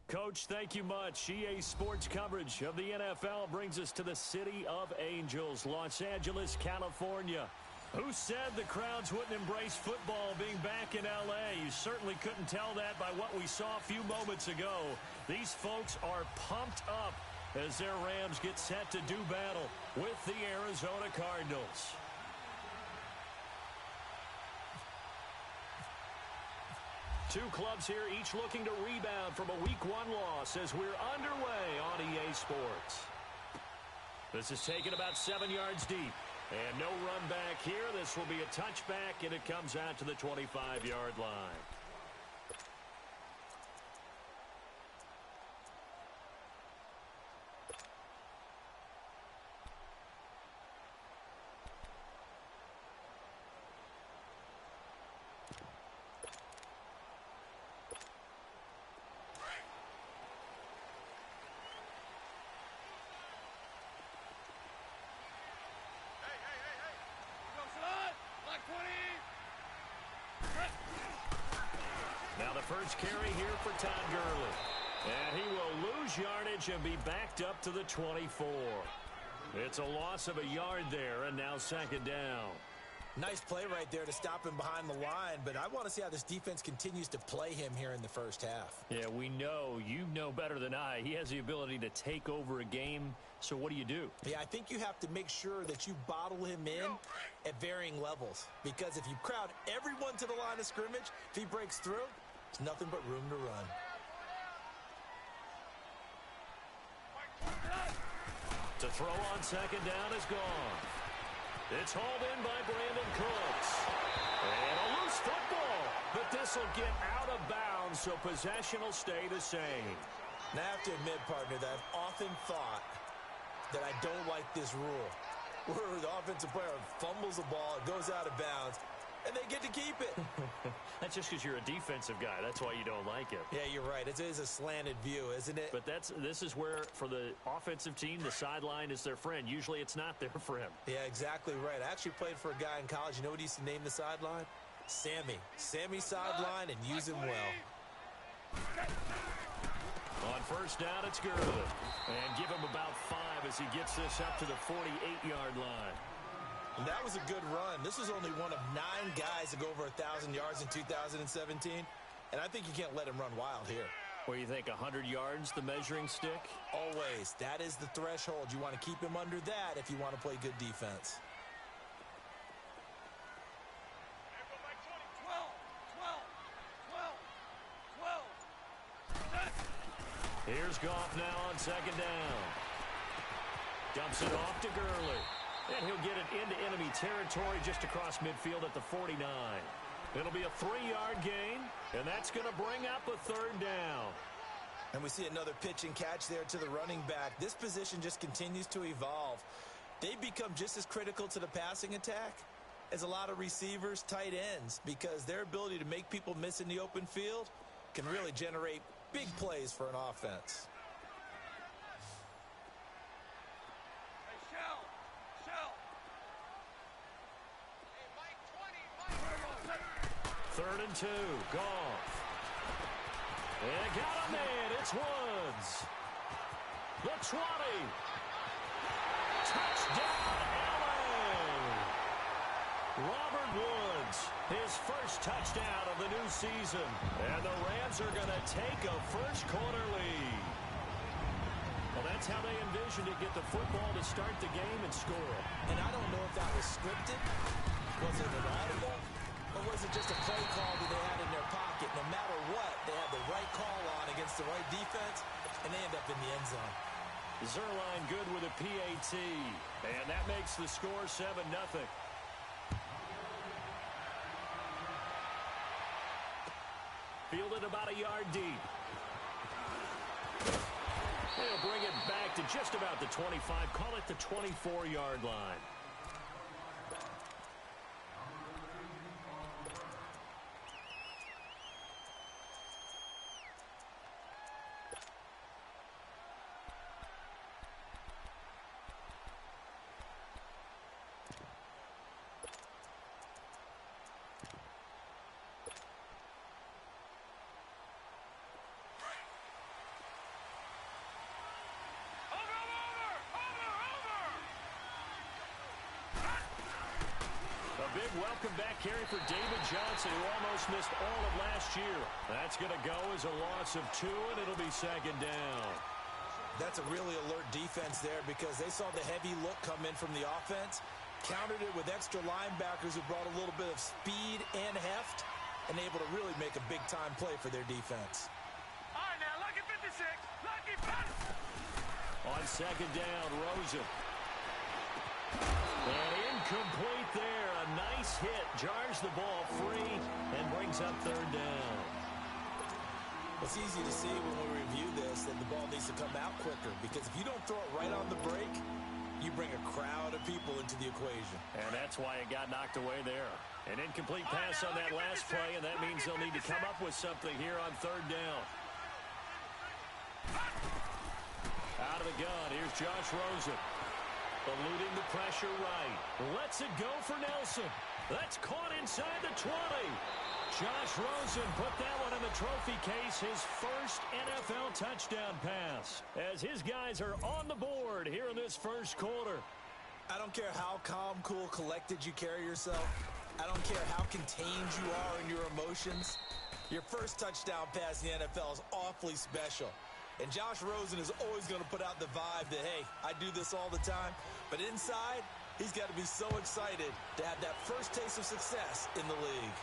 Coach, thank you much. EA Sports coverage of the NFL brings us to the City of Angels, Los Angeles, California. Who said the crowds wouldn't embrace football being back in L.A.? You certainly couldn't tell that by what we saw a few moments ago. These folks are pumped up as their Rams get set to do battle with the Arizona Cardinals. Two clubs here, each looking to rebound from a Week 1 loss as we're underway on EA Sports. This is taken about 7 yards deep. And no run back here. This will be a touchback, and it comes out to the 25-yard line. Now the first carry here for Todd Gurley. And he will lose yardage and be backed up to the 24. It's a loss of a yard there, and now second down. Nice play right there to stop him behind the line, but I want to see how this defense continues to play him here in the first half. Yeah, we know. You know better than I. He has the ability to take over a game, so what do you do? Yeah, I think you have to make sure that you bottle him in at varying levels, because if you crowd everyone to the line of scrimmage, if he breaks through, there's nothing but room to run. To throw on second down is gone. It's hauled in by Brandon Cooks. And a loose football, but this will get out of bounds, so possession will stay the same. Now, I have to admit, partner, that I've often thought that I don't like this rule, where the offensive player fumbles the ball, it goes out of bounds, and they get to keep it. That's just because you're a defensive guy. That's why you don't like it. Yeah, you're right. It is a slanted view, isn't it? But this is where, for the offensive team, the sideline is their friend. Usually it's not their friend. Yeah, exactly right. I actually played for a guy in college. You know what he used to name the sideline? Sammy. Sammy sideline, and use him well. On first down, it's Gurley. And give him about 5 as he gets this up to the 48-yard line. And that was a good run. This was only one of 9 guys to go over 1,000 yards in 2017. And I think you can't let him run wild here. What do you think, 100 yards, the measuring stick? Always. That is the threshold. You want to keep him under that if you want to play good defense. Here's Goff now on second down. Dumps it off to Gurley. And he'll get it into enemy territory just across midfield at the 49. It'll be a 3-yard gain, and that's going to bring up a third down. And we see another pitch and catch there to the running back. This position just continues to evolve. They become just as critical to the passing attack as a lot of receivers, tight ends, because their ability to make people miss in the open field can really generate big plays for an offense. Third and 2, Goff. And got a man, it's Woods. The 20. Touchdown, LA. Robert Woods, his first touchdown of the new season. And the Rams are going to take a first-quarter lead. Well, that's how they envisioned it, get the football to start the game and score. And I don't know if that was scripted. Was it an audible? Or was it just a play call that they had in their pocket? No matter what, they had the right call on against the right defense, and they end up in the end zone. Zerline good with a PAT, and that makes the score 7-0. Fielded about a yard deep. They'll bring it back to just about the 25, call it the 24-yard line. big welcome back carry for David Johnson, who almost missed all of last year. That's going to go as a loss of 2, and it'll be second down. That's a really alert defense there because they saw the heavy look come in from the offense, countered it with extra linebackers who brought a little bit of speed and heft, and able to really make a big-time play for their defense. All right, now, lucky 56. Lucky 50. On second down, Rosen. And incomplete there. A nice hit. Jars the ball free and brings up third down. It's easy to see when we review this that the ball needs to come out quicker because if you don't throw it right on the break, you bring a crowd of people into the equation. And that's why it got knocked away there. An incomplete pass on that last play, and that means they'll need to come up with something here on third down. Out of the gun, here's Josh Rosen. Eluding the pressure right. Lets it go for Nelson. That's caught inside the 20. Josh Rosen put that one in the trophy case, his first NFL touchdown pass, as his guys are on the board here in this first quarter. I don't care how calm, cool, collected you carry yourself. I don't care how contained you are in your emotions. Your first touchdown pass in the NFL is awfully special. And Josh Rosen is always going to put out the vibe that, hey, I do this all the time. But inside, he's got to be so excited to have that first taste of success in the league.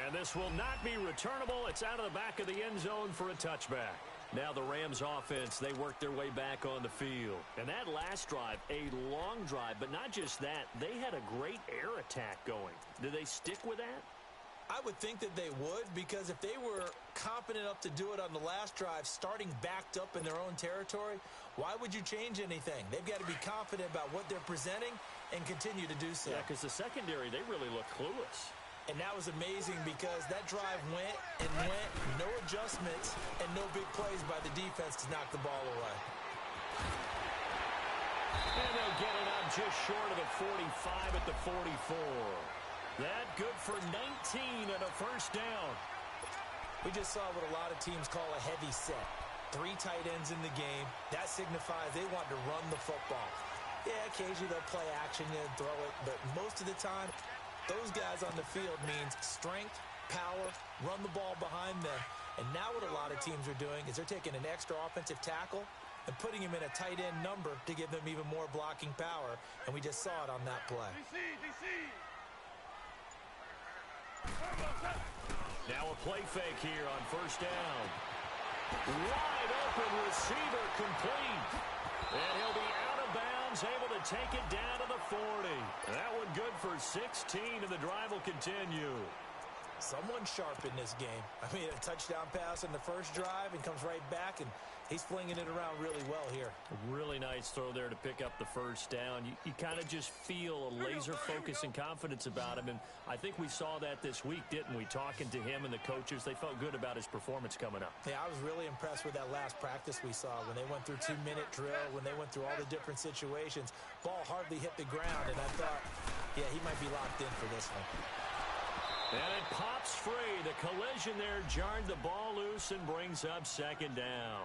And this will not be returnable. It's out of the back of the end zone for a touchback. Now the Rams offense, they work their way back on the field. And that last drive, a long drive, but not just that, they had a great air attack going. Do they stick with that? I would think that they would, because if they were confident enough to do it on the last drive, starting backed up in their own territory, why would you change anything? They've got to be confident about what they're presenting and continue to do so. Yeah, because the secondary, they really look clueless. And that was amazing because that drive went and went, no adjustments, and no big plays by the defense to knock the ball away. And they'll get it up just short of the 45 at the 44. That good for 19 and a first down. We just saw what a lot of teams call a heavy set. 3 tight ends in the game. That signifies they want to run the football. Yeah, occasionally they'll play action and throw it, but most of the time, those guys on the field means strength, power, run the ball behind them. And now what a lot of teams are doing is they're taking an extra offensive tackle and putting him in a tight end number to give them even more blocking power. And we just saw it on that play. DC. Now a play fake here on first down. Wide open receiver complete. And he'll be out of bounds, able to take it down to the 40. That one good for 16, and the drive will continue. Someone sharp in this game. I mean, a touchdown pass in the first drive and comes right back, and he's flinging it around really well here. Really nice throw there to pick up the first down. You kind of just feel a laser focus and confidence about him, and I think we saw that this week, didn't we? Talking to him and the coaches, they felt good about his performance coming up. Yeah, I was really impressed with that last practice we saw when they went through 2-minute drill, when they went through all the different situations. Ball hardly hit the ground, and I thought, yeah, he might be locked in for this one. And it pops free. The collision there jarred the ball loose and brings up second down.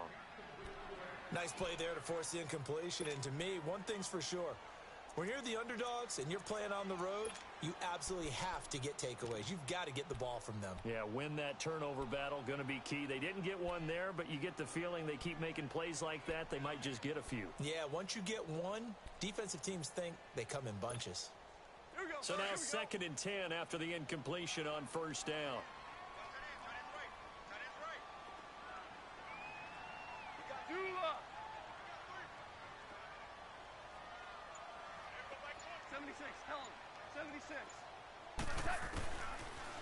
Nice play there to force the incompletion. And to me, one thing's for sure. When you're the underdogs and you're playing on the road, you absolutely have to get takeaways. You've got to get the ball from them. Yeah, win that turnover battle, going to be key. They didn't get one there, but you get the feeling they keep making plays like that, they might just get a few. Yeah, once you get one, defensive teams think they come in bunches. So now second and 10 after the incompletion on first down.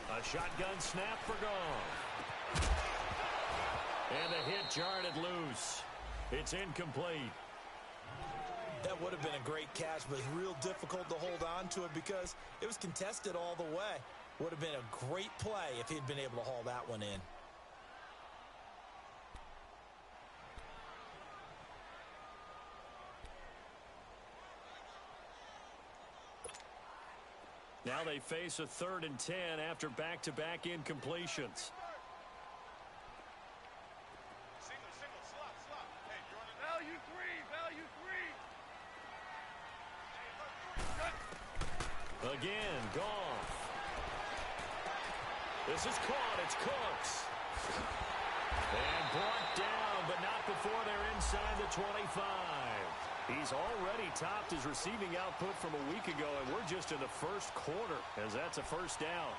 A shotgun snap for gone. And the hit jarred it loose. It's incomplete. That would have been a great catch, but it's real difficult to hold on to it because it was contested all the way. Would have been a great play if he'd been able to haul that one in. Now they face a 3rd and 10 after back-to-back incompletions. again. Goff. This is caught. It's Cooks. And brought down, but not before they're inside the 25. He's already topped his receiving output from a week ago, and we're just in the first quarter, as that's a first down.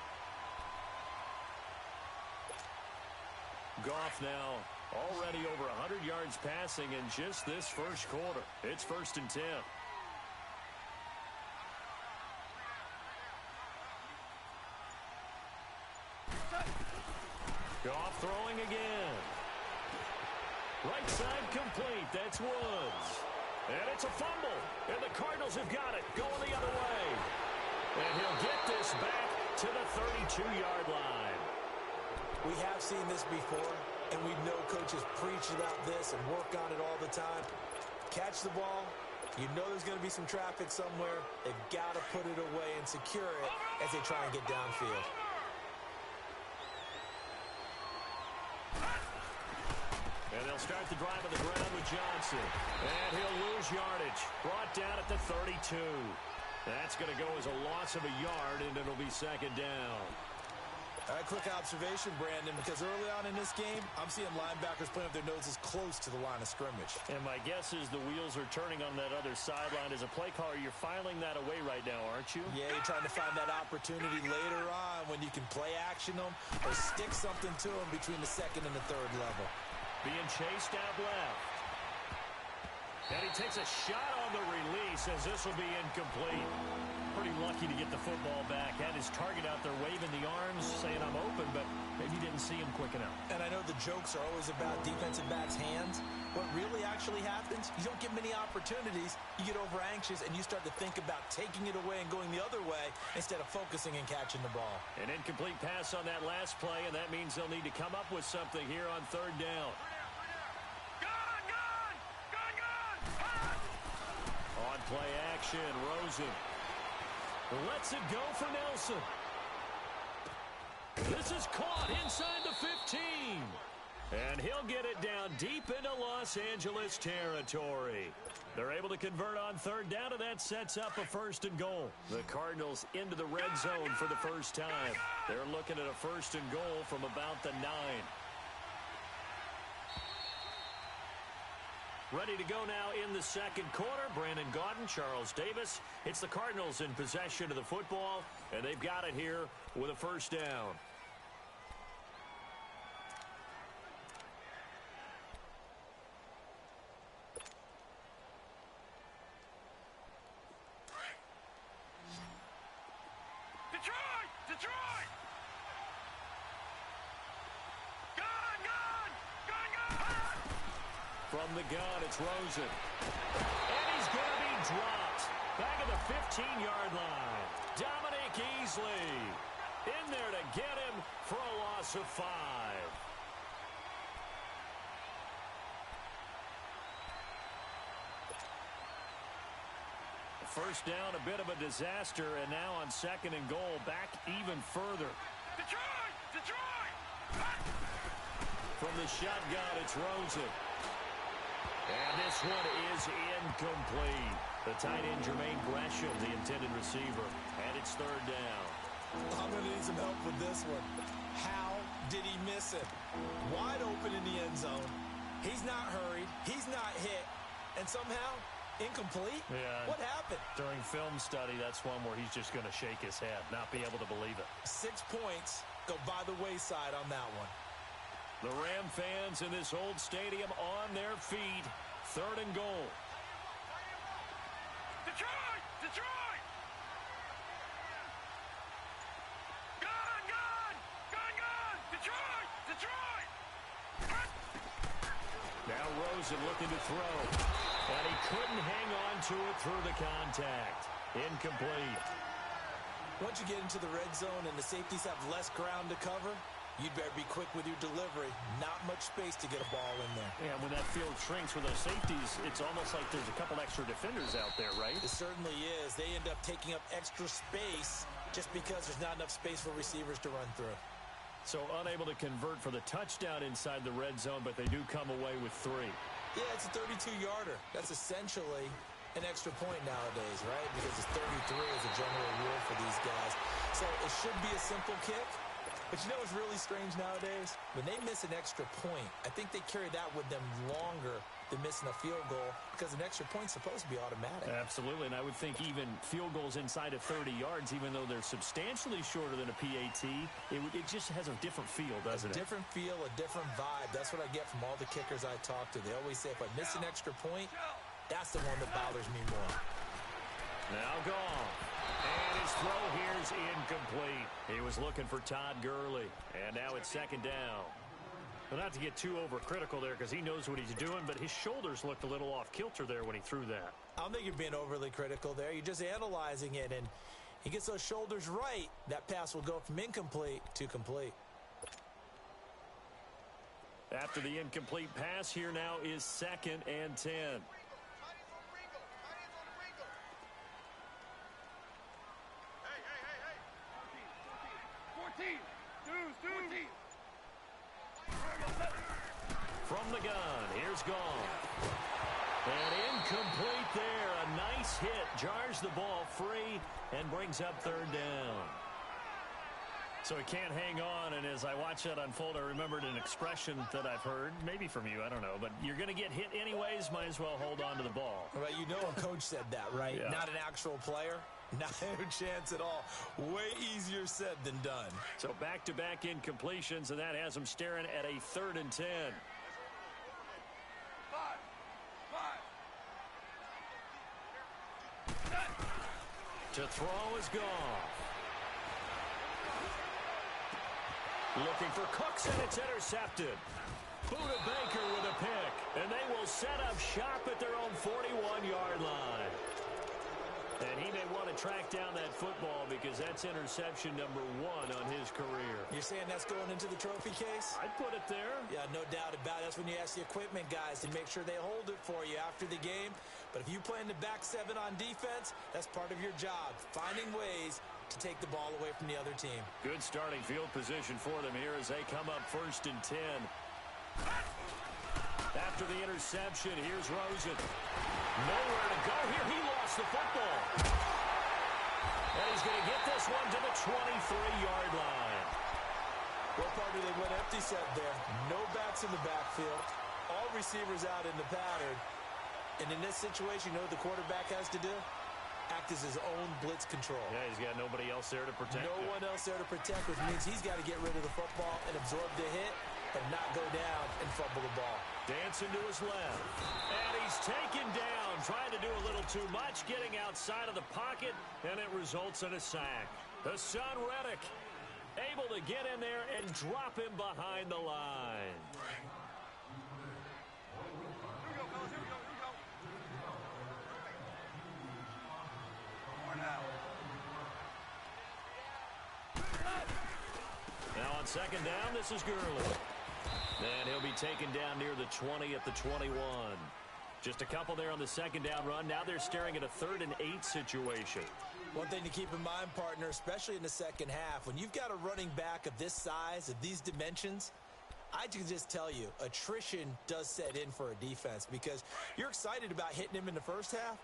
Goff now already over 100 yards passing in just this first quarter. It's 1st and 10. Goff throwing again. Right side complete. That's Woods. And it's a fumble. And the Cardinals have got it. Going the other way. And he'll get this back to the 32-yard line. We have seen this before, and we know coaches preach about this and work on it all the time. Catch the ball. You know there's going to be some traffic somewhere. They've got to put it away and secure it as they try and get downfield. And they'll start the drive on the ground with Johnson. And he'll lose yardage. Brought down at the 32. That's going to go as a loss of a yard, and it'll be 2nd down. A quick observation, Brandon, because early on in this game, I'm seeing linebackers putting up their noses close to the line of scrimmage. And my guess is the wheels are turning on that other sideline. As a play caller, you're filing that away right now, aren't you? Yeah, you're trying to find that opportunity later on when you can play action them or stick something to them between the 2nd and the 3rd level. Being chased out left. And he takes a shot on the release as this will be incomplete. Pretty lucky to get the football back. Had his target out there waving the arms, saying I'm open, but maybe didn't see him quick enough. And I know the jokes are always about defensive backs' hands. What really actually happens, you don't get many opportunities. You get over anxious, and you start to think about taking it away and going the other way instead of focusing and catching the ball. An incomplete pass on that last play, and that means they'll need to come up with something here on 3rd down. On play action, Rosen lets it go for Nelson. This is caught inside the 15. And he'll get it down deep into Los Angeles territory. They're able to convert on 3rd down, and that sets up a 1st and goal. The Cardinals into the red zone for the first time. They're looking at a 1st and goal from about the 9. Ready to go now in the 2nd quarter. Brandon Gaudin, Charles Davis. It's the Cardinals in possession of the football, and they've got it here with a 1st down. Detroit! From the gun, it's Rosen. And he's going to be dropped. Back at the 15-yard line. Dominic Easley in there to get him for a loss of 5. First down, a bit of a disaster, and now on 2nd and goal, back even further. Detroit! From the shotgun, it's Rosen. And this one is incomplete. The tight end, Jermaine Gresham, the intended receiver. And it's 3rd down. I'm going to need some help with this one. How did he miss it? Wide open in the end zone. He's not hurried. He's not hit. And somehow, incomplete? Yeah. What happened? During film study, that's one where he's just going to shake his head, not be able to believe it. 6 points go by the wayside on that one. The Ram fans in this old stadium on their feet. 3rd and goal. Detroit! Gun! Detroit! Now Rosen looking to throw. And he couldn't hang on to it through the contact. Incomplete. Once you get into the red zone and the safeties have less ground to cover, you'd better be quick with your delivery. Not much space to get a ball in there. Yeah, when that field shrinks with those safeties, it's almost like there's a couple extra defenders out there, right? It certainly is. They end up taking up extra space just because there's not enough space for receivers to run through. So unable to convert for the touchdown inside the red zone, but they do come away with 3. Yeah, it's a 32-yarder. That's essentially an extra point nowadays, right? Because it's 33 is a general rule for these guys. So it should be a simple kick. But you know what's really strange nowadays? When they miss an extra point, I think they carry that with them longer than missing a field goal because an extra point's supposed to be automatic. Absolutely, and I would think even field goals inside of 30 yards, even though they're substantially shorter than a PAT, it just has a different feel, doesn't it? A different feel, a different vibe. That's what I get from all the kickers I talk to. They always say if I miss an extra point, that's the one that bothers me more. Now gone. And his throw here's incomplete. He was looking for Todd Gurley. And now it's second down. Well, not to get too overcritical there because he knows what he's doing, but his shoulders looked a little off kilter there when he threw that. I don't think you're being overly critical there. You're just analyzing it, and he gets those shoulders right. That pass will go from incomplete to complete. After the incomplete pass, here now is 2nd and 10. From the gun, here's Gone. And incomplete there. A nice hit. Jars the ball free and brings up 3rd down. So he can't hang on, and as I watch that unfold, I remembered an expression that I've heard, maybe from you, I don't know, but you're going to get hit anyways, might as well hold on to the ball. Right, you know a coach said that, right? Yeah. Not an actual player. Not a chance at all. Way easier said than done. So back-to-back incompletions, and that has him staring at a 3rd and 10. To throw is gone. Looking for Cooks, and it's intercepted. Buda Baker with a pick, and they will set up shop at their own 41-yard line. And he may want to track down that football because that's interception number 1 on his career. You're saying that's going into the trophy case? I'd put it there. Yeah, no doubt about it. That's when you ask the equipment guys to make sure they hold it for you after the game. But if you play in the back 7 on defense, that's part of your job, finding ways to take the ball away from the other team. Good starting field position for them here as they come up 1st and 10. After the interception, here's Rosen. Nowhere to go here. He lost the football. And he's going to get this one to the 23-yard line. Well, partner, they went empty set there. No backs in the backfield. All receivers out in the pattern. And in this situation, you know what the quarterback has to do? Act as his own blitz control. Yeah, he's got nobody else there to protect No one else there to protect, which means he's got to get rid of the football and absorb the hit and not go down and fumble the ball. Dancing to his left. And he's taken down, trying to do a little too much, getting outside of the pocket, and it results in a sack. Hassan Reddick able to get in there and drop him behind the line. Now on 2nd down, this is Gurley. And he'll be taken down near the 20 at the 21. Just a couple there on the 2nd down run. Now they're staring at a 3rd and 8 situation. One thing to keep in mind, partner, especially in the second half, when you've got a running back of this size, of these dimensions, I can just tell you, attrition does set in for a defense because you're excited about hitting him in the first half.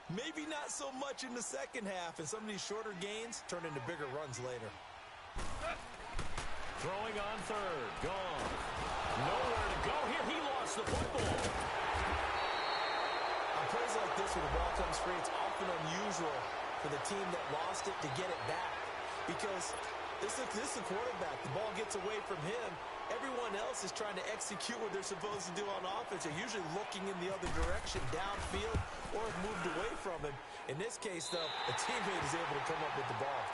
Maybe not so much in the second half, and some of these shorter gains turn into bigger runs later. Throwing on 3rd. Gone. Nowhere to go here. He lost the football. On plays like this, when the ball comes free, it's often unusual for the team that lost it to get it back. Because this is the quarterback. The ball gets away from him. Everyone else is trying to execute what they're supposed to do on offense. They're usually looking in the other direction, downfield, or have moved away from him. In this case, though, a teammate is able to come up with the ball.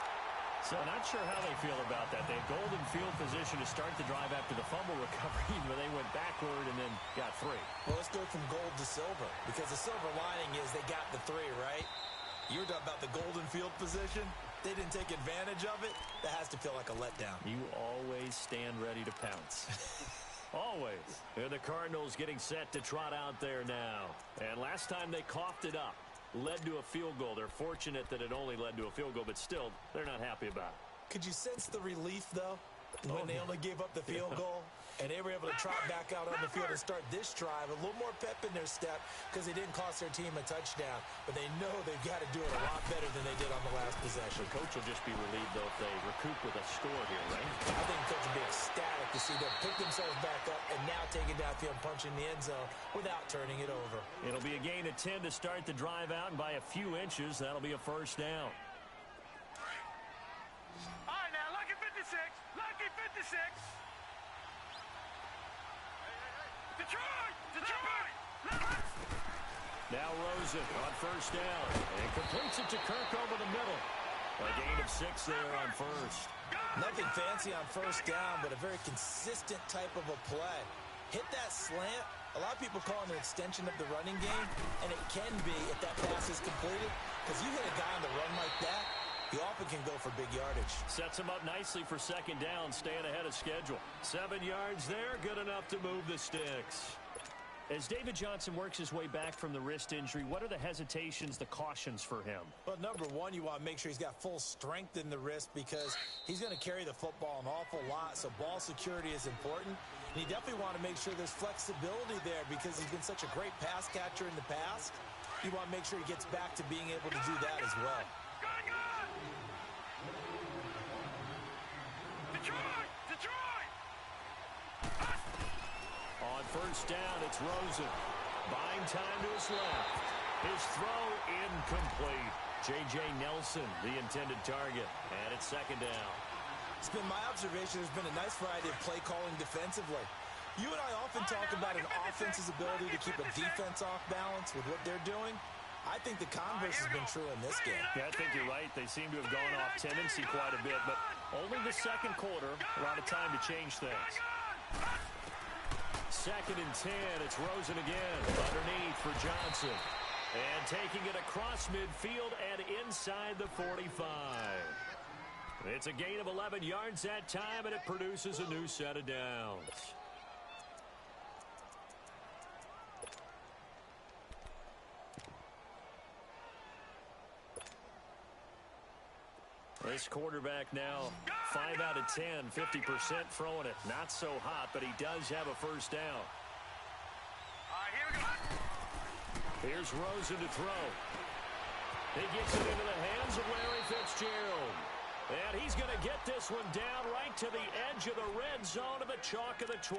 So not sure how they feel about that. They had golden field position to start the drive after the fumble recovery, but they went backward and then got 3. Well, let's go from gold to silver, because the silver lining is they got the 3, right? You were talking about the golden field position. They didn't take advantage of it. That has to feel like a letdown. You always stand ready to pounce. Always. And the Cardinals getting set to trot out there now. And last time they coughed it up. Led to a field goal. They're fortunate that it only led to a field goal, but still, they're not happy about it. Could you sense the relief, though, when they only gave up the field goal And they were able to trot back out on the field and start this drive. A little more pep in their step because they didn't cost their team a touchdown. But they know they've got to do it a lot better than they did on the last possession. The coach will just be relieved, though, if they recoup with a score here, right? I think the coach will be ecstatic to see them pick themselves back up and now take it downfield and punch in the end zone without turning it over. It'll be a gain of 10 to start the drive out, and by a few inches, that'll be a first down. All right, now, lucky 56. Lucky 56. Detroit! Detroit! Now Rosen on first down and completes it to Kirk over the middle. A gain of 6 there on first. Nothing fancy on first down, but a very consistent type of a play. Hit that slant. A lot of people call it an extension of the running game, and it can be if that pass is completed, because you hit a guy on the run like that, he often can go for big yardage. Sets him up nicely for second down, staying ahead of schedule. 7 yards there, good enough to move the sticks. As David Johnson works his way back from the wrist injury, what are the hesitations, the cautions for him? Well, number one, you want to make sure he's got full strength in the wrist because he's going to carry the football an awful lot, so ball security is important. And you definitely want to make sure there's flexibility there because he's been such a great pass catcher in the past. You want to make sure he gets back to being able to do that as well. Detroit! Detroit! On first down, it's Rosen. Buying time to his left. His throw incomplete. J.J. Nelson, the intended target. And it's second down. It's been my observation there's been a nice variety of play calling defensively. You and I often talk about an offense's ability to keep a defense off balance with what they're doing. I think the converse has been true in this game. Yeah, I think you're right. They seem to have gone off tendency quite a bit, but only the second quarter, a lot of time to change things. Second and 10, it's Rosen again, underneath for Johnson. And taking it across midfield and inside the 45. It's a gain of 11 yards that time, and it produces a new set of downs. This quarterback now 5 out of 10, 50% throwing it. Not so hot, but he does have a first down. All right, here we go. Here's Rosen to throw. He gets it into the hands of Larry Fitzgerald. And he's going to get this one down right to the edge of the red zone of the chalk of the 20.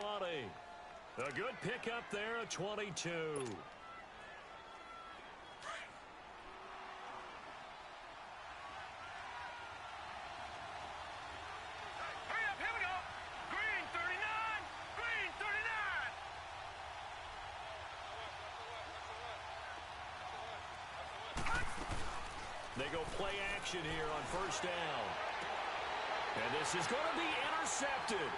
A good pickup there, a 22. They go play action here on first down. And this is going to be intercepted.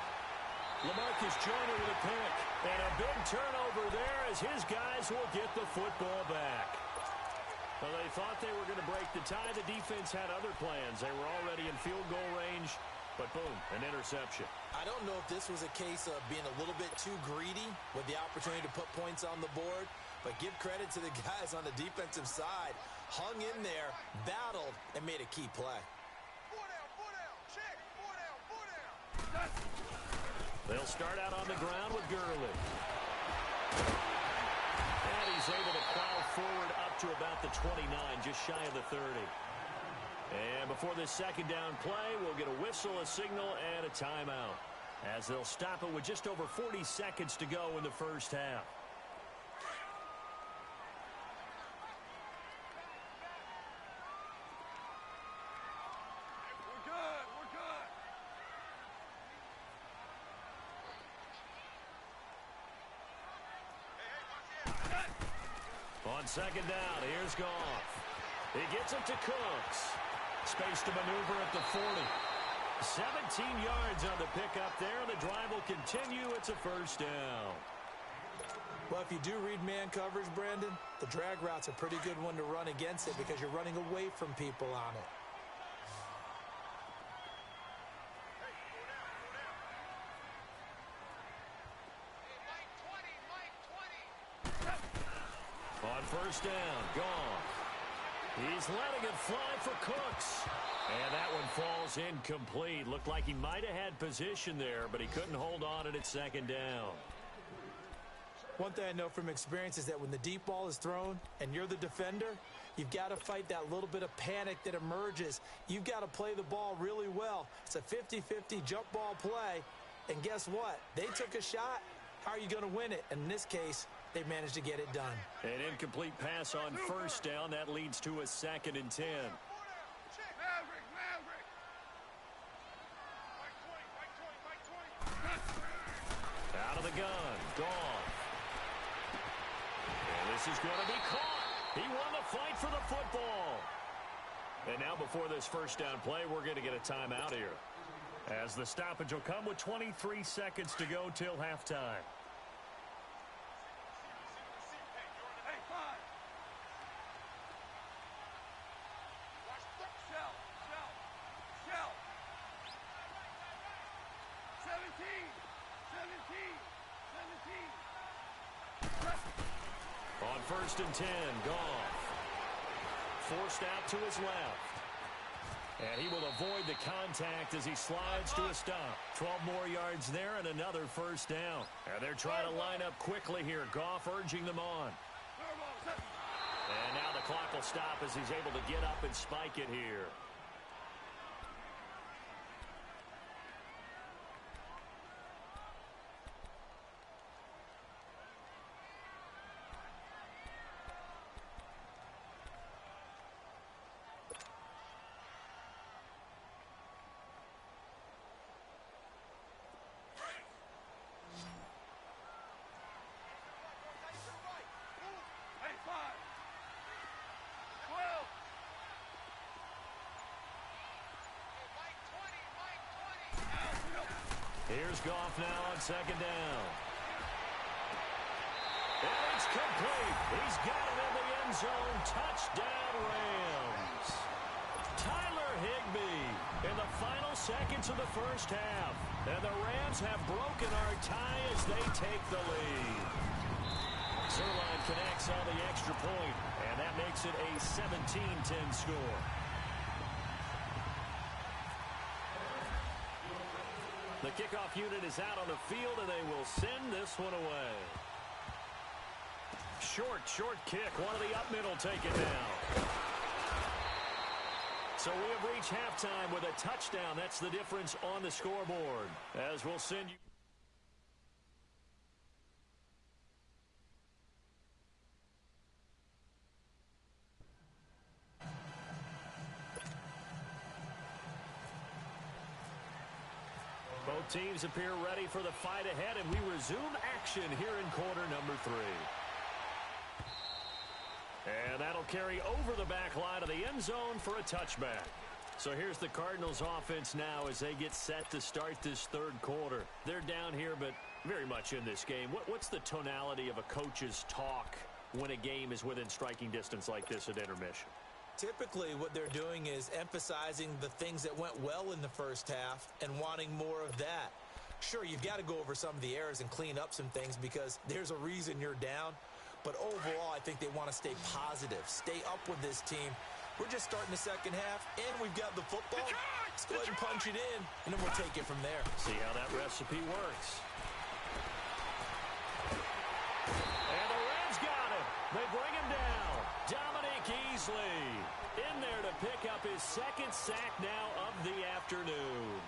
LaMarcus Joyner with a pick. And a big turnover there as his guys will get the football back. Well, they thought they were going to break the tie. The defense had other plans. They were already in field goal range. But boom, an interception. I don't know if this was a case of being a little bit too greedy with the opportunity to put points on the board. But give credit to the guys on the defensive side. Hung in there, battled, and made a key play. Four down, check, four down. They'll start out on the ground with Gurley. And he's able to plow forward up to about the 29, just shy of the 30. And before this second down play, we'll get a whistle, a signal, and a timeout, as they'll stop it with just over 40 seconds to go in the first half. On second down, here's Goff. He gets it to Cooks. Space to maneuver at the 40. 17 yards on the pickup there. The drive will continue. It's a first down. Well, if you do read man coverage, Brandon, the drag route's a pretty good one to run against it because you're running away from people on it. On first down, Goff. He's letting it fly for Cooks. And that one falls incomplete. Looked like he might have had position there, but he couldn't hold on at second down. One thing I know from experience is that when the deep ball is thrown and you're the defender, you've got to fight that little bit of panic that emerges. You've got to play the ball really well. It's a 50-50 jump ball play. And guess what? They took a shot. How are you going to win it? And in this case, they managed to get it done. An incomplete pass on first down. That leads to a 2nd and 10. Out of the gun. Gone. And this is going to be caught. He won the fight for the football. And now before this first down play, we're going to get a timeout here, as the stoppage will come with 23 seconds to go till halftime. On 1st and 10, Goff forced out to his left. And he will avoid the contact as he slides to a stop. 12 more yards there and another first down. And they're trying to line up quickly here. Goff urging them on. And now the clock will stop as he's able to get up and spike it here. Here's Goff now on 2nd down. And it's complete. He's got it in the end zone. Touchdown, Rams. Tyler Higbee in the final seconds of the first half. And the Rams have broken our tie as they take the lead. Zerline connects on the extra point, and that makes it a 17-10 score. The kickoff unit is out on the field, and they will send this one away. Short kick. One of the up middle taken now. So we have reached halftime with a touchdown. That's the difference on the scoreboard. As we'll send you. Both teams appear ready for the fight ahead, and we resume action here in quarter number 3. And that'll carry over the back line of the end zone for a touchback. So here's the Cardinals offense now as they get set to start this third quarter. They're down here, but very much in this game. What's the tonality of a coach's talk when a game is within striking distance like this at intermission? Typically, what they're doing is emphasizing the things that went well in the first half and wanting more of that. Sure, you've got to go over some of the errors and clean up some things because there's a reason you're down. But overall, I think they want to stay positive, stay up with this team. We're just starting the second half, and we've got the football. Let's go ahead and punch it in, and then we'll take it from there. See how that recipe works. And the Reds got him. They bring him down. Dominic Easley in there to pick up his second sack now of the afternoon.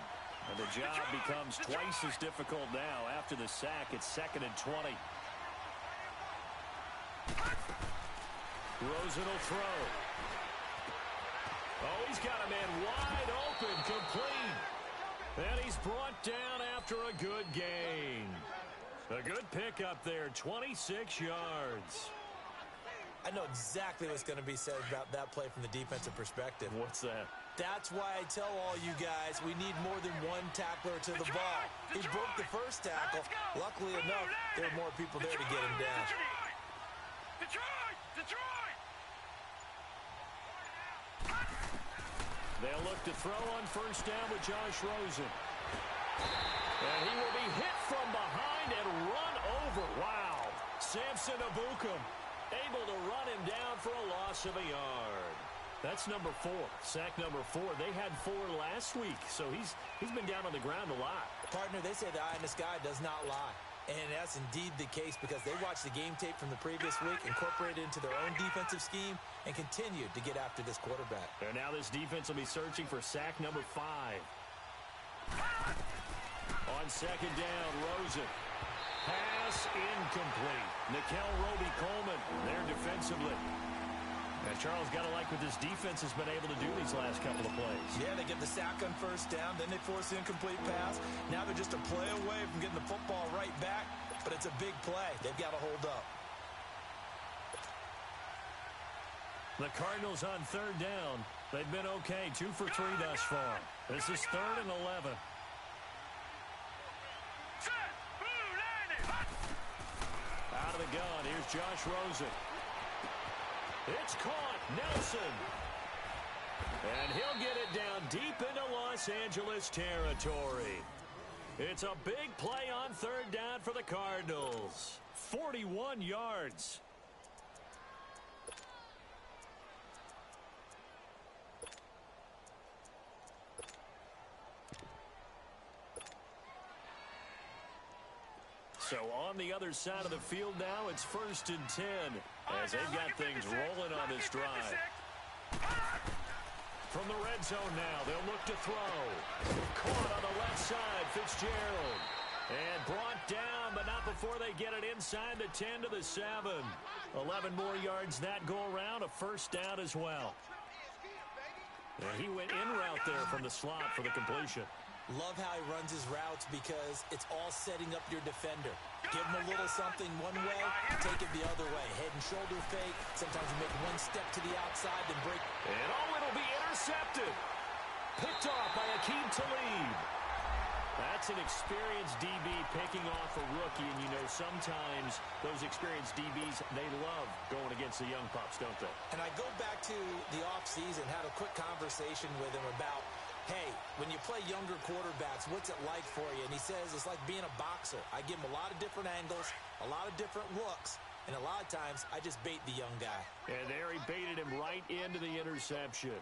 And the job becomes twice as difficult now after the sack. It's 2nd and 20. Rosen will throw. Oh, he's got a man wide open, complete. And he's brought down after a good gain. A good pickup there, 26 yards. I know exactly what's going to be said about that play from the defensive perspective. What's that? That's why I tell all you guys we need more than one tackler to the ball. He broke the first tackle. Luckily enough, there were more people there to get him down. They'll look to throw on first down with Josh Rosen. And he will be hit from behind and run over. Wow. Samson Ebukam able to run him down for a loss of a yard. That's number 4. Sack number 4. They had 4 last week, so he's been down on the ground a lot. Partner, they say the eye in the sky does not lie. And that's indeed the case because they watched the game tape from the previous week, incorporated it into their own defensive scheme, and continued to get after this quarterback. And now this defense will be searching for sack number 5. On second down, Rosen. Pass incomplete. Nikel Roby-Coleman there defensively. And Charles, got to like what this defense has been able to do these last couple of plays. Yeah, they get the sack on first down, then they force the incomplete pass. Now they're just a play away from getting the football right back, but it's a big play. They've got to hold up. The Cardinals on third down. They've been okay, 2 for 3 thus far. This is 3rd and 11. Out of the gun, here's Josh Rosen. It's caught, Nelson. And he'll get it down deep into Los Angeles territory. It's a big play on third down for the Cardinals. 41 yards. So on the other side of the field now, it's 1st and 10 as they've got things rolling on this drive. From the red zone now, they'll look to throw. Caught on the left side, Fitzgerald. And brought down, but not before they get it inside the 10 to the 7. 11 more yards that go around, a first down as well. And he went in route there from the slot for the completion. Love how he runs his routes because it's all setting up your defender. Give him a little something one way, take it the other way. Head and shoulder fake. Sometimes you make one step to the outside, then break. And it'll be intercepted. Picked off by Akeem Talib. That's an experienced DB picking off a rookie, and you know sometimes those experienced DBs, they love going against the young pups, don't they? And I go back to the offseason, had a quick conversation with him about, hey, when you play younger quarterbacks, what's it like for you? And he says it's like being a boxer. I give him a lot of different angles, a lot of different looks, and a lot of times I just bait the young guy. And there he baited him right into the interception.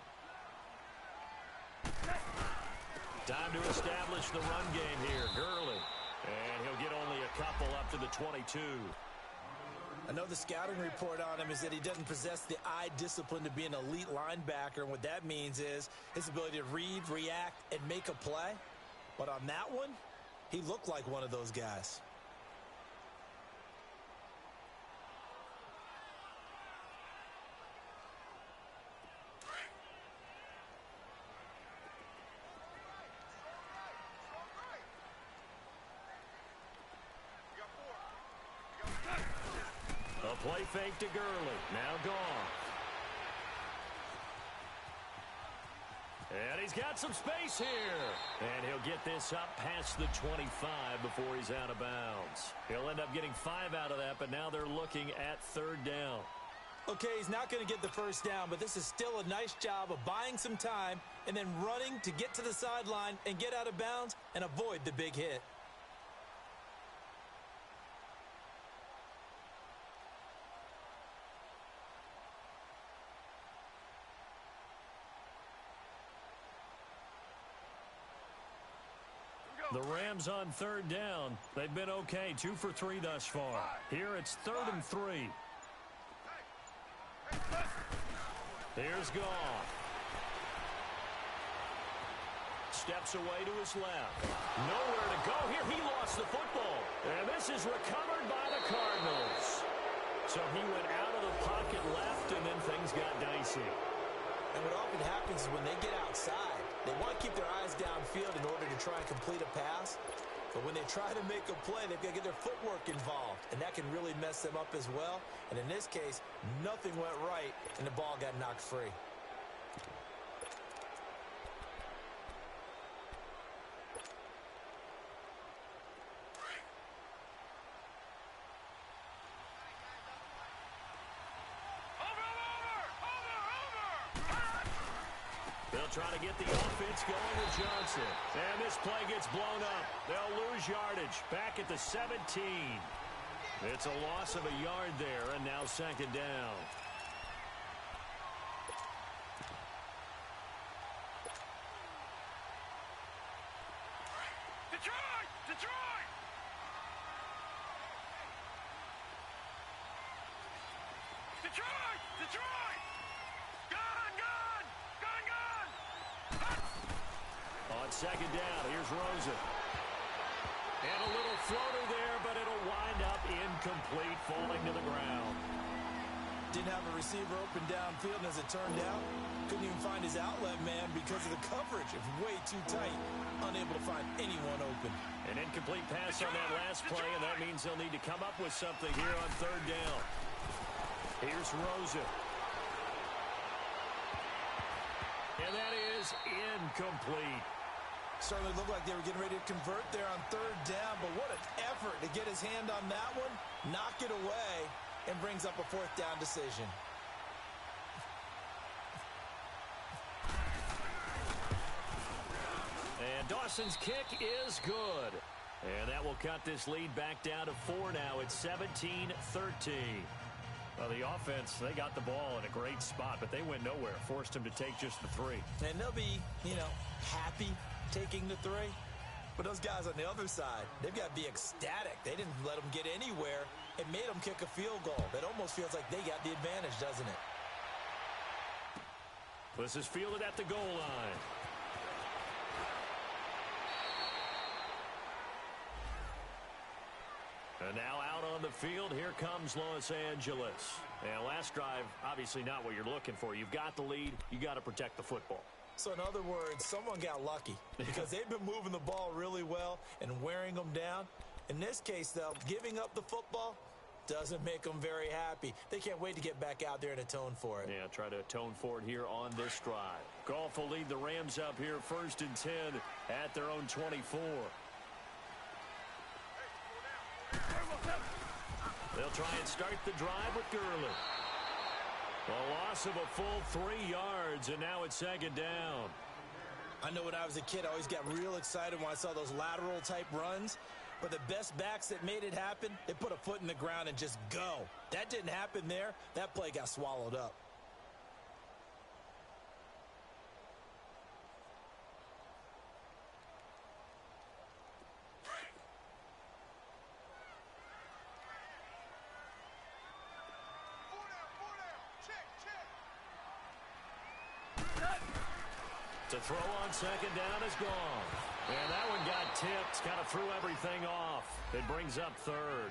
Time to establish the run game here. Gurley. And he'll get only a couple up to the 22. I know the scouting report on him is that he doesn't possess the eye discipline to be an elite linebacker, and what that means is his ability to read, react, and make a play. But on that one, he looked like one of those guys. Play fake to Gurley. Now gone. And he's got some space here. And he'll get this up past the 25 before he's out of bounds. He'll end up getting 5 out of that, but now they're looking at third down. Okay, he's not going to get the first down, but this is still a nice job of buying some time and then running to get to the sideline and get out of bounds and avoid the big hit. The Rams on third down. They've been okay, 2 for 3 thus far. Here it's 3rd and 3. Here's Goff. Steps away to his left. Nowhere to go here. He lost the football. And this is recovered by the Cardinals. So he went out of the pocket left, and then things got dicey. And what often happens is when they get outside, they want to keep their eyes downfield in order to try and complete a pass. But when they try to make a play, they've got to get their footwork involved. And that can really mess them up as well. And in this case, nothing went right, and the ball got knocked free. They'll try to get the offense going with Johnson. And this play gets blown up. They'll lose yardage back at the 17. It's a loss of a yard there, and now second down. Detroit! Detroit! Detroit! Detroit! Gun! Gun! Gun! Gun! On second down, here's Rosen. And a little floater there, but it'll wind up incomplete, falling to the ground. Didn't have a receiver open downfield, and as it turned out, couldn't even find his outlet man because of the coverage. It's way too tight. Unable to find anyone open. An incomplete pass on that last play, and that means they'll need to come up with something here on third down. Here's Rosen. And that is incomplete. Certainly looked like they were getting ready to convert there on third down, but what an effort to get his hand on that one, knock it away, and brings up a fourth down decision. And Dawson's kick is good. And that will cut this lead back down to 4 now. It's 17-13. Well, the offense, they got the ball in a great spot, but they went nowhere. Forced him to take just the 3. And they'll be, happy taking the 3. But those guys on the other side, they've got to be ecstatic. They didn't let them get anywhere. It made them kick a field goal. That almost feels like they got the advantage, doesn't it? This is fielded at the goal line. And now out on the field, here comes Los Angeles. And last drive, obviously not what you're looking for. You've got the lead. You got to protect the football. So in other words, someone got lucky because they've been moving the ball really well and wearing them down. In this case, though, giving up the football doesn't make them very happy. They can't wait to get back out there and atone for it. Yeah, try to atone for it here on this drive. Goff will lead the Rams up here 1st and 10 at their own 24. They'll try and start the drive with Gurley. A loss of a full 3 yards, and now it's second down. I know when I was a kid, I always got real excited when I saw those lateral-type runs. But the best backs that made it happen, they put a foot in the ground and just go. That didn't happen there. That play got swallowed up. To throw on second down is gone. And that one got tipped, kind of threw everything off. It brings up third.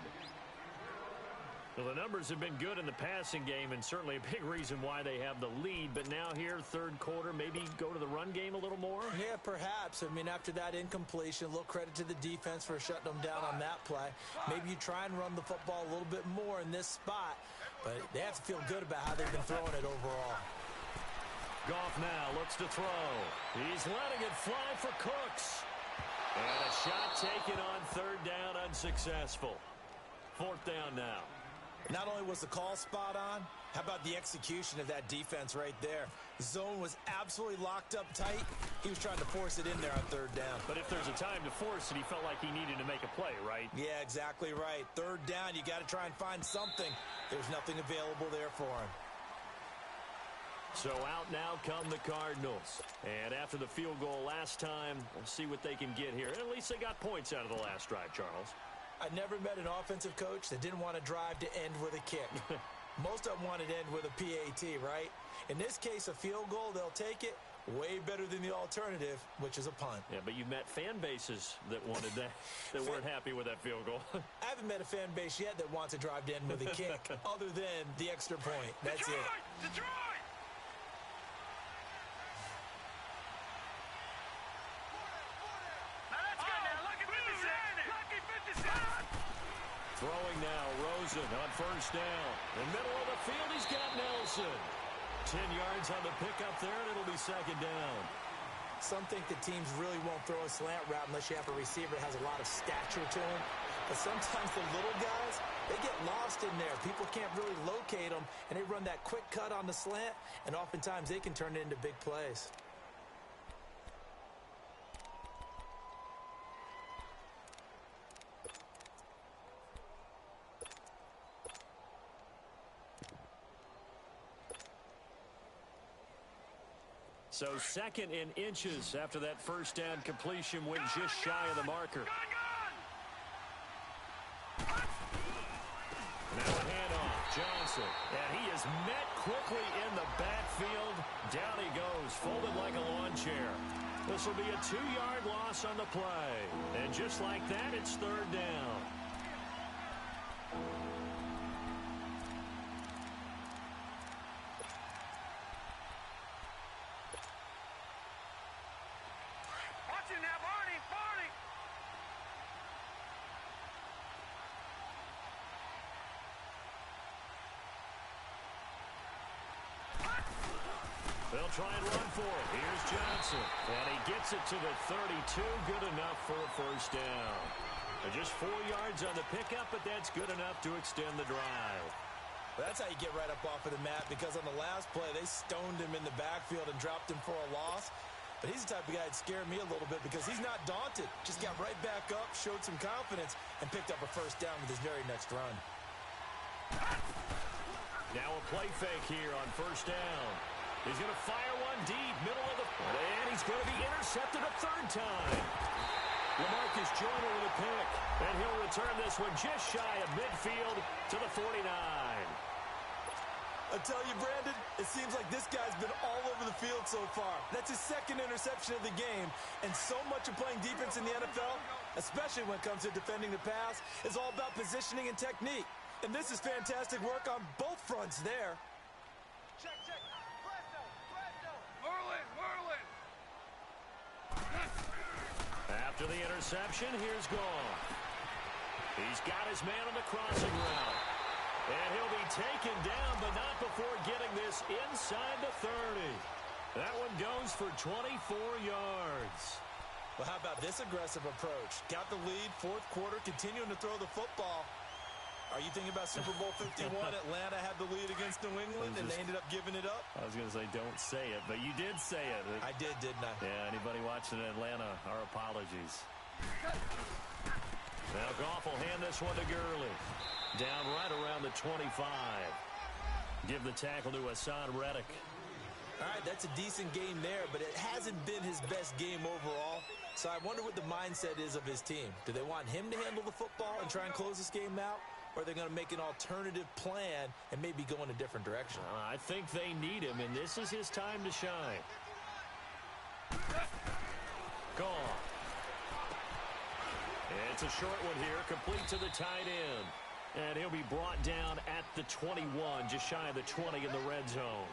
Well, the numbers have been good in the passing game, and certainly a big reason why they have the lead. But now here, third quarter, maybe go to the run game a little more? Yeah, perhaps. I mean, after that incompletion, a little credit to the defense for shutting them down on that play. Maybe you try and run the football a little bit more in this spot, but they have to feel good about how they've been throwing it overall. Goff now looks to throw. He's letting it fly for Cooks. And a shot taken on third down, unsuccessful. Fourth down now. Not only was the call spot on, how about the execution of that defense right there? The zone was absolutely locked up tight. He was trying to force it in there on third down. But if there's a time to force it, he felt like he needed to make a play, right? Yeah, exactly right. Third down, you got to try and find something. There's nothing available there for him. So out now come the Cardinals. And after the field goal last time, we'll see what they can get here. At least they got points out of the last drive, Charles. I never met an offensive coach that didn't want to drive to end with a kick. Most of them wanted to end with a PAT, right? In this case, a field goal, they'll take it. Way better than the alternative, which is a punt. Yeah, but you've met fan bases that wanted that, that weren't happy with that field goal. I haven't met a fan base yet that wants to drive to end with a kick other than the extra point. That's Detroit! it. Detroit! Throwing now, Rosen on first down. In the middle of the field, he's got Nelson. 10 yards on the pickup there, and it'll be second down. Some think the teams really won't throw a slant route unless you have a receiver that has a lot of stature to him. But sometimes the little guys, they get lost in there. People can't really locate them, and they run that quick cut on the slant, and oftentimes they can turn it into big plays. So 2nd in inches after that first down completion went just shy of the marker. Now a handoff, Johnson. And he is met quickly in the backfield. Down he goes, folded like a lawn chair. This will be a 2-yard loss on the play. And just like that, it's 3rd down. They'll try and run for it. Here's Johnson. And he gets it to the 32. Good enough for a first down. Just 4 yards on the pickup, but that's good enough to extend the drive. That's how you get right up off of the mat, because on the last play, they stoned him in the backfield and dropped him for a loss. But he's the type of guy that scared me a little bit because he's not daunted. Just got right back up, showed some confidence, and picked up a first down with his very next run. Now a play fake here on first down. He's going to fire one deep, middle of the... And he's going to be intercepted a 3rd time. LaMarcus Joyner with a pick. And he'll return this one just shy of midfield to the 49. I tell you, Brandon, it seems like this guy's been all over the field so far. That's his 2nd interception of the game. And so much of playing defense in the NFL, especially when it comes to defending the pass, is all about positioning and technique. And this is fantastic work on both fronts there. Check. Whirling. After the interception, here's Goff. He's got his man on the crossing route. And he'll be taken down, but not before getting this inside the 30. That one goes for 24 yards. Well, how about this aggressive approach? Got the lead, 4th quarter, continuing to throw the football. Are you thinking about Super Bowl 51? Atlanta had the lead against New England, and they ended up giving it up? I was going to say, don't say it, but you did say it. I did, didn't I? Yeah, anybody watching Atlanta, our apologies. Now Goff will hand this one to Gurley. Down right around the 25. Give the tackle to Hassan Reddick. All right, that's a decent game there, but it hasn't been his best game overall. So I wonder what the mindset is of his team. Do they want him to handle the football and try and close this game out? Or are they going to make an alternative plan and maybe go in a different direction? I think they need him, and this is his time to shine. Gone. It's a short one here, complete to the tight end. And he'll be brought down at the 21, just shy of the 20 in the red zone.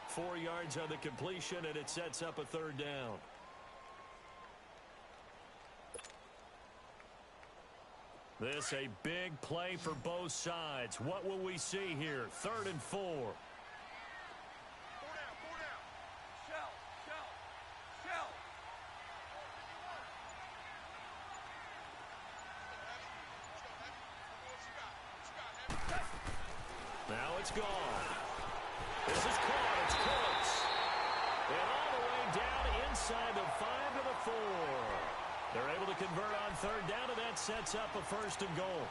4 yards on the completion, and it sets up a 3rd down. This a big play for both sides. What will we see here? 3rd and 4. 4 down. Shell. Now it's gone. This is caught. It's close. And all the way down inside the 5 to the 4. They're able to convert on 3rd down, and that sets up a 1st and goal.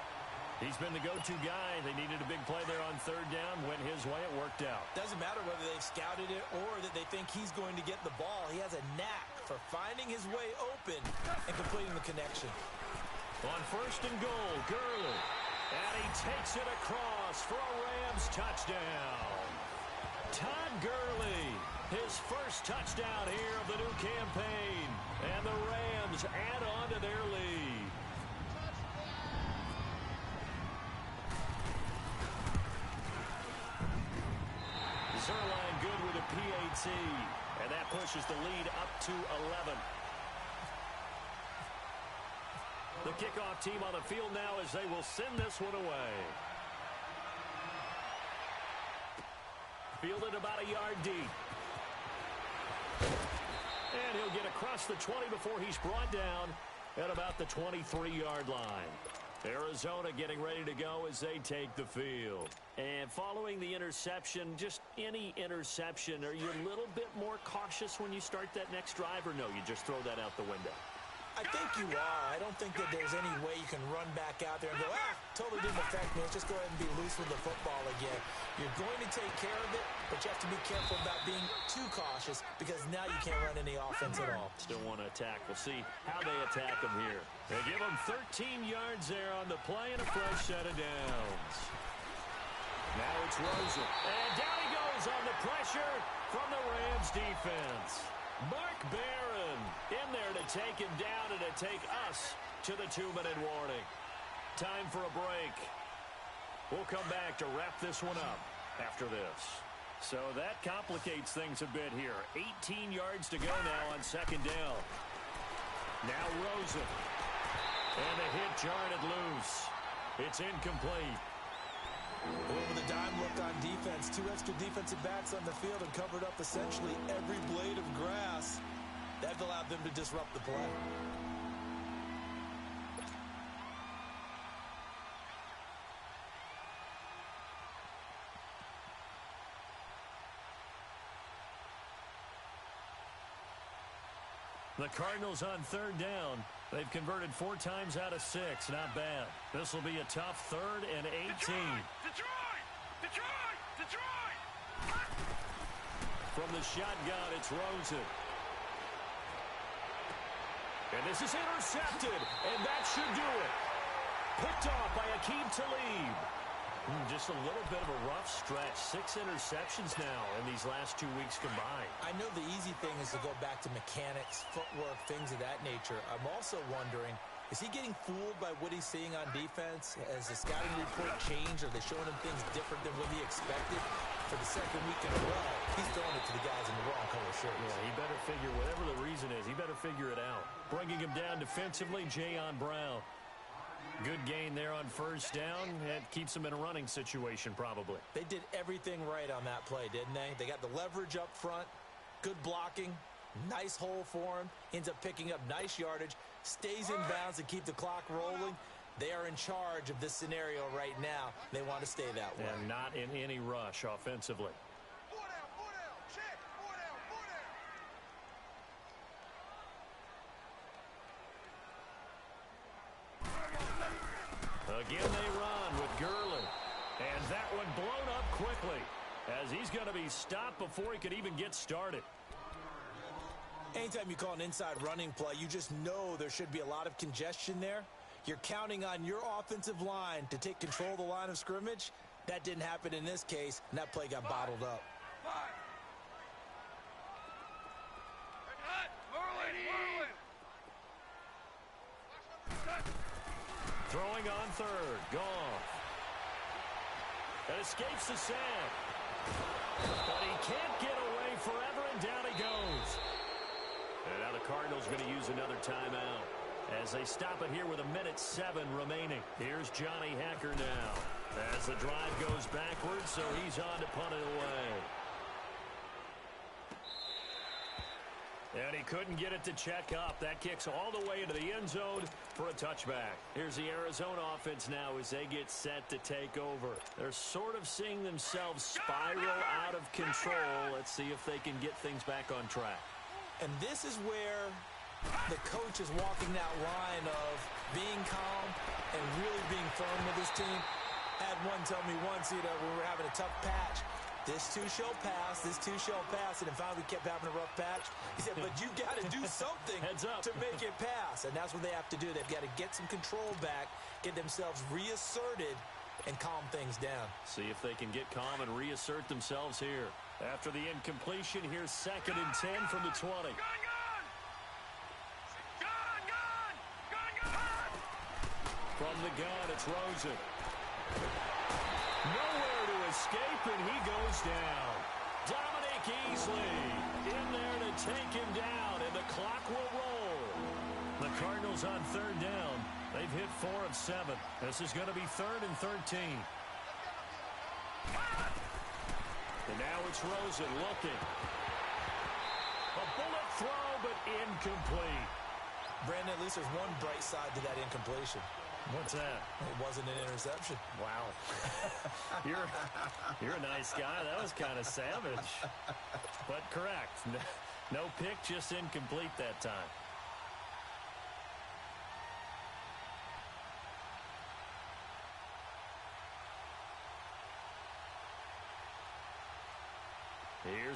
He's been the go-to guy. They needed a big play there on 3rd down. Went his way. It worked out. Doesn't matter whether they've scouted it or that they think he's going to get the ball. He has a knack for finding his way open and completing the connection. On 1st and goal, Gurley. And he takes it across for a Rams touchdown. Todd Gurley, his first touchdown here of the new campaign. And the Rams add on to their lead. Zerline good with a PAT. And that pushes the lead up to 11. The kickoff team on the field now as they will send this one away. Fielded about a yard deep. And he'll get across the 20 before he's brought down at about the 23-yard line. Arizona getting ready to go as they take the field. And following the interception, just any interception, are you a little bit more cautious when you start that next drive, or no, you just throw that out the window? I think you are. I don't think that there's any way you can run back out there and go, totally didn't affect me. Let's just go ahead and be loose with the football again. You're going to take care of it, but you have to be careful about being too cautious because now you can't run any offense at all. Still want to attack. We'll see how they attack them here. They give them 13 yards there on the play and a fresh set of downs. Now it's Rosen. And down he goes on the pressure from the Rams defense. Mark Barron in there to take him down and to take us to the 2-minute warning. Time for a break. We'll come back to wrap this one up after this. So that complicates things a bit here. 18 yards to go now on second down. Now Rosen. And a hit jarred it loose. It's incomplete. Over the dime look on defense. 2 extra defensive backs on the field and covered up essentially every blade of grass. That allowed them to disrupt the play. The Cardinals on third down. They've converted 4 times out of 6. Not bad. This will be a tough 3rd and 18. Detroit! From the shotgun, it's Rosen. And this is intercepted, and that should do it. Picked off by Aqib Talib. Just a little bit of a rough stretch. 6 interceptions now in these last 2 weeks combined. I know the easy thing is to go back to mechanics, footwork, things of that nature. I'm also wondering, is he getting fooled by what he's seeing on defense? Has the scouting report changed? Are they showing him things different than what he expected? For the second week in a row, he's throwing it to the guys in the wrong color shirts. Yeah, he better figure, whatever the reason is, he better figure it out. Bringing him down defensively, Jayon Brown. Good gain there on first down. That keeps them in a running situation, probably. They did everything right on that play, didn't they? They got the leverage up front, good blocking, nice hole for him, ends up picking up nice yardage, stays in bounds to keep the clock rolling. They are in charge of this scenario right now. They want to stay that way. And not in any rush offensively. Again they run with Gurley. And that one blown up quickly as he's going to be stopped before he could even get started. Anytime you call an inside running play, you just know there should be a lot of congestion there. You're counting on your offensive line to take control of the line of scrimmage. That didn't happen in this case, and that play got bottled up. Throwing on third. Goff. That escapes the sack. But he can't get away forever, and down he goes. And now the Cardinals going to use another timeout as they stop it here with 1:07 remaining. Here's Johnny Hacker now as the drive goes backwards, so he's on to punt it away. And he couldn't get it to check up. That kicks all the way into the end zone for a touchback. Here's the Arizona offense now as they get set to take over. They're sort of seeing themselves spiral out of control. Let's see if they can get things back on track. And this is where the coach is walking that line of being calm and really being firm with his team. Had one tell me once, when we were having a tough patch, this too shall pass, this too shall pass, and finally we kept having a rough patch. He said, but you got to do something Heads up. to make it pass, and that's what they have to do. They've got to get some control back, get themselves reasserted, and calm things down. See if they can get calm and reassert themselves here. After the incompletion, here's 2nd and 10 from the 20. From the gun, it's Rosen. Nowhere to escape, and he goes down. Dominic Easley in there to take him down, and the clock will roll. The Cardinals on third down. They've hit 4 of 7. This is going to be 3rd and 13. And now it's Rosen looking. A bullet throw, but incomplete. Brandon, at least there's one bright side to that incompletion. What's that? It wasn't an interception. Wow. You're a nice guy. That was kind of savage. But correct. No pick, just incomplete that time.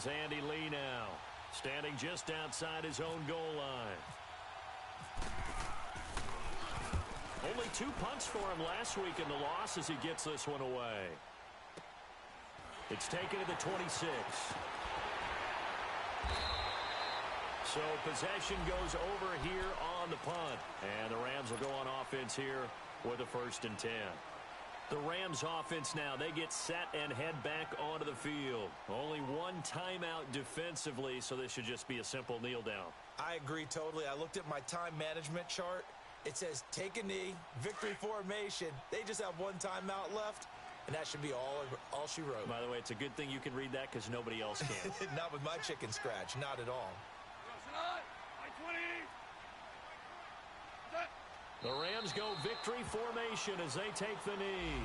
Here's Andy Lee now, standing just outside his own goal line. Only 2 punts for him last week in the loss as he gets this one away. It's taken to the 26. So possession goes over here on the punt. And the Rams will go on offense here with a 1st and 10. The Rams offense now, they get set and head back onto the field. Only 1 timeout defensively, so this should just be a simple kneel down. I agree totally. I looked at my time management chart. It says take a knee, victory formation. They just have 1 timeout left, and that should be all she wrote. By the way, it's a good thing you can read that because nobody else can. Not with my chicken scratch, not at all. The Rams go victory formation as they take the knee.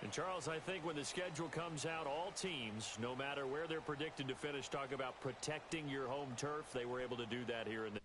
And, Charles, I think when the schedule comes out, all teams, no matter where they're predicted to finish, talk about protecting your home turf. They were able to do that here in the